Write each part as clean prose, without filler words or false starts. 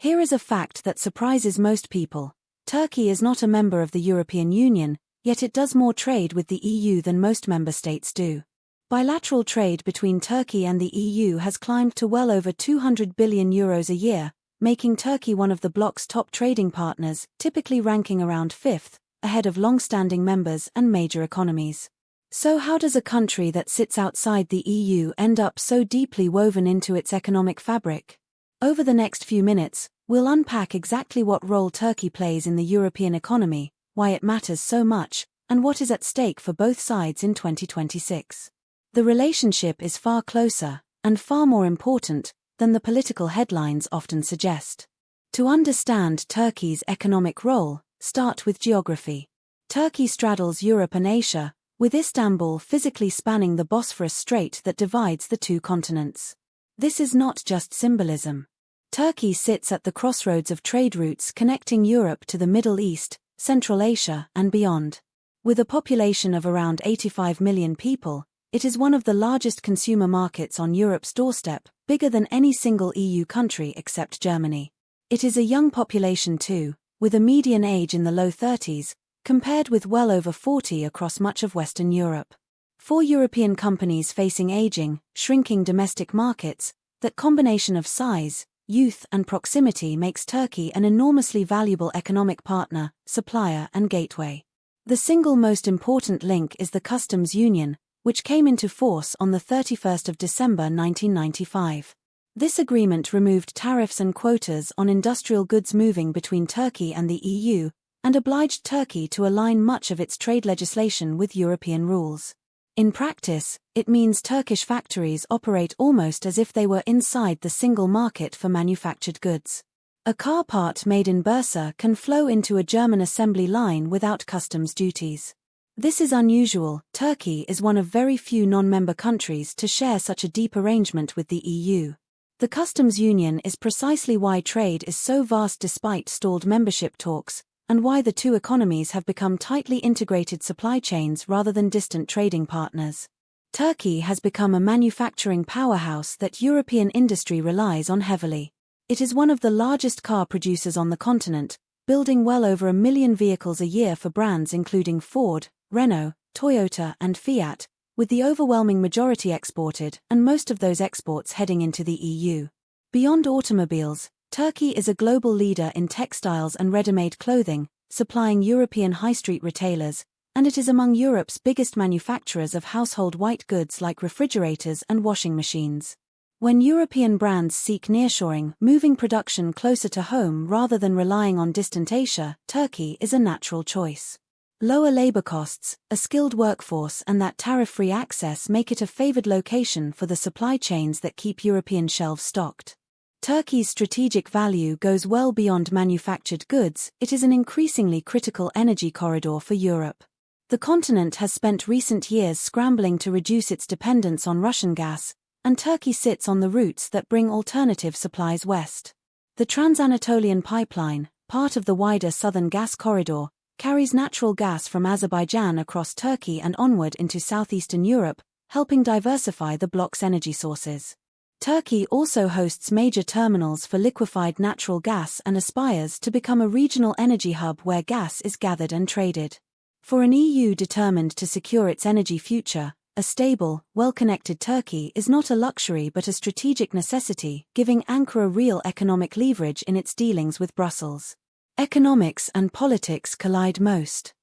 Here is a fact that surprises most people. Turkey is not a member of the European Union, yet it does more trade with the EU than most member states do. Bilateral trade between Turkey and the EU has climbed to well over €200 billion a year, making Turkey one of the bloc's top trading partners, typically ranking around fifth, ahead of long-standing members and major economies. So how does a country that sits outside the EU end up so deeply woven into its economic fabric? Over the next few minutes, we'll unpack exactly what role Turkey plays in the European economy, why it matters so much, and what is at stake for both sides in 2026. The relationship is far closer, and far more important, than the political headlines often suggest. To understand Turkey's economic role, start with geography. Turkey straddles Europe and Asia, with Istanbul physically spanning the Bosphorus Strait that divides the two continents. This is not just symbolism. Turkey sits at the crossroads of trade routes connecting Europe to the Middle East, Central Asia, and beyond. With a population of around 85 million people, it is one of the largest consumer markets on Europe's doorstep, bigger than any single EU country except Germany. It is a young population too, with a median age in the low 30s, compared with well over 40 across much of Western Europe. For European companies facing aging, shrinking domestic markets, that combination of size, youth and proximity makes Turkey an enormously valuable economic partner, supplier and gateway. The single most important link is the customs union, which came into force on the 31st of December 1995. This agreement removed tariffs and quotas on industrial goods moving between Turkey and the EU, and obliged Turkey to align much of its trade legislation with European rules. In practice, it means Turkish factories operate almost as if they were inside the single market for manufactured goods. A car part made in Bursa can flow into a German assembly line without customs duties. This is unusual. Turkey is one of very few non-member countries to share such a deep arrangement with the EU. The customs union is precisely why trade is so vast despite stalled membership talks, and why the two economies have become tightly integrated supply chains rather than distant trading partners. Turkey has become a manufacturing powerhouse that European industry relies on heavily. It is one of the largest car producers on the continent, building well over 1 million vehicles a year for brands including Ford, Renault, Toyota and Fiat, with the overwhelming majority exported and most of those exports heading into the EU. Beyond automobiles, Turkey is a global leader in textiles and ready-made clothing, supplying European high street retailers, and it is among Europe's biggest manufacturers of household white goods like refrigerators and washing machines. When European brands seek nearshoring, moving production closer to home rather than relying on distant Asia, Turkey is a natural choice. Lower labor costs, a skilled workforce and that tariff-free access make it a favored location for the supply chains that keep European shelves stocked. Turkey's strategic value goes well beyond manufactured goods. It is an increasingly critical energy corridor for Europe. The continent has spent recent years scrambling to reduce its dependence on Russian gas, and Turkey sits on the routes that bring alternative supplies west. The Trans-Anatolian Pipeline, part of the wider Southern Gas Corridor, carries natural gas from Azerbaijan across Turkey and onward into southeastern Europe, helping diversify the bloc's energy sources. Turkey also hosts major terminals for liquefied natural gas and aspires to become a regional energy hub where gas is gathered and traded. For an EU determined to secure its energy future, a stable, well-connected Turkey is not a luxury but a strategic necessity, giving Ankara real economic leverage in its dealings with Brussels. Economics and politics collide most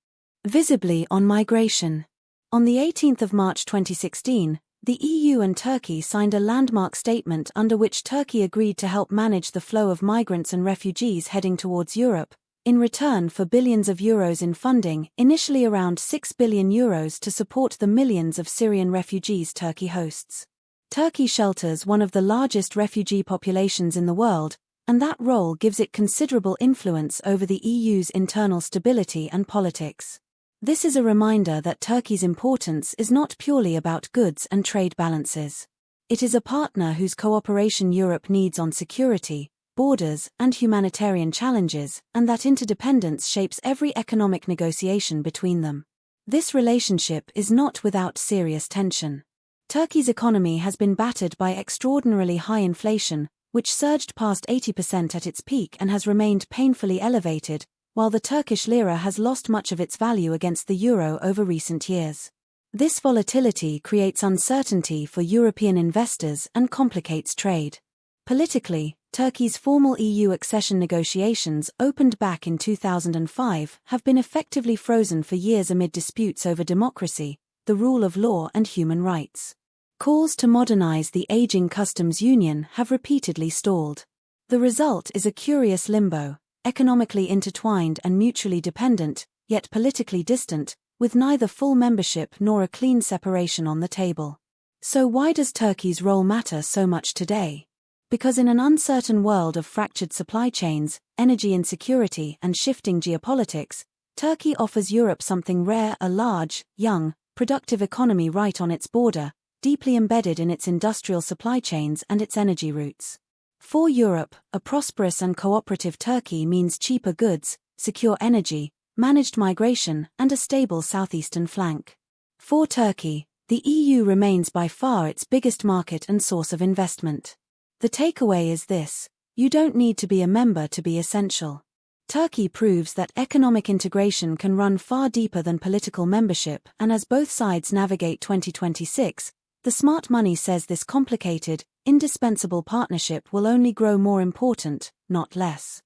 visibly on migration. On the 18th of March 2016, the EU and Turkey signed a landmark statement under which Turkey agreed to help manage the flow of migrants and refugees heading towards Europe, in return for billions of euros in funding, initially around €6 billion to support the millions of Syrian refugees Turkey hosts. Turkey shelters one of the largest refugee populations in the world, and that role gives it considerable influence over the EU's internal stability and politics. This is a reminder that Turkey's importance is not purely about goods and trade balances. It is a partner whose cooperation Europe needs on security, borders, and humanitarian challenges, and that interdependence shapes every economic negotiation between them. This relationship is not without serious tension. Turkey's economy has been battered by extraordinarily high inflation, which surged past 80% at its peak and has remained painfully elevated, while the Turkish lira has lost much of its value against the euro over recent years. This volatility creates uncertainty for European investors and complicates trade. Politically, Turkey's formal EU accession negotiations, opened back in 2005, have been effectively frozen for years amid disputes over democracy, the rule of law and human rights. Calls to modernize the aging customs union have repeatedly stalled. The result is a curious limbo, economically intertwined and mutually dependent, yet politically distant, with neither full membership nor a clean separation on the table. So why does Turkey's role matter so much today? Because in an uncertain world of fractured supply chains, energy insecurity and shifting geopolitics, Turkey offers Europe something rare: a large, young, productive economy right on its border, deeply embedded in its industrial supply chains and its energy routes. For Europe, a prosperous and cooperative Turkey means cheaper goods, secure energy, managed migration, and a stable southeastern flank. For Turkey, the EU remains by far its biggest market and source of investment. The takeaway is this: you don't need to be a member to be essential. Turkey proves that economic integration can run far deeper than political membership, and as both sides navigate 2026, the smart money says this complicated, indispensable partnership will only grow more important, not less.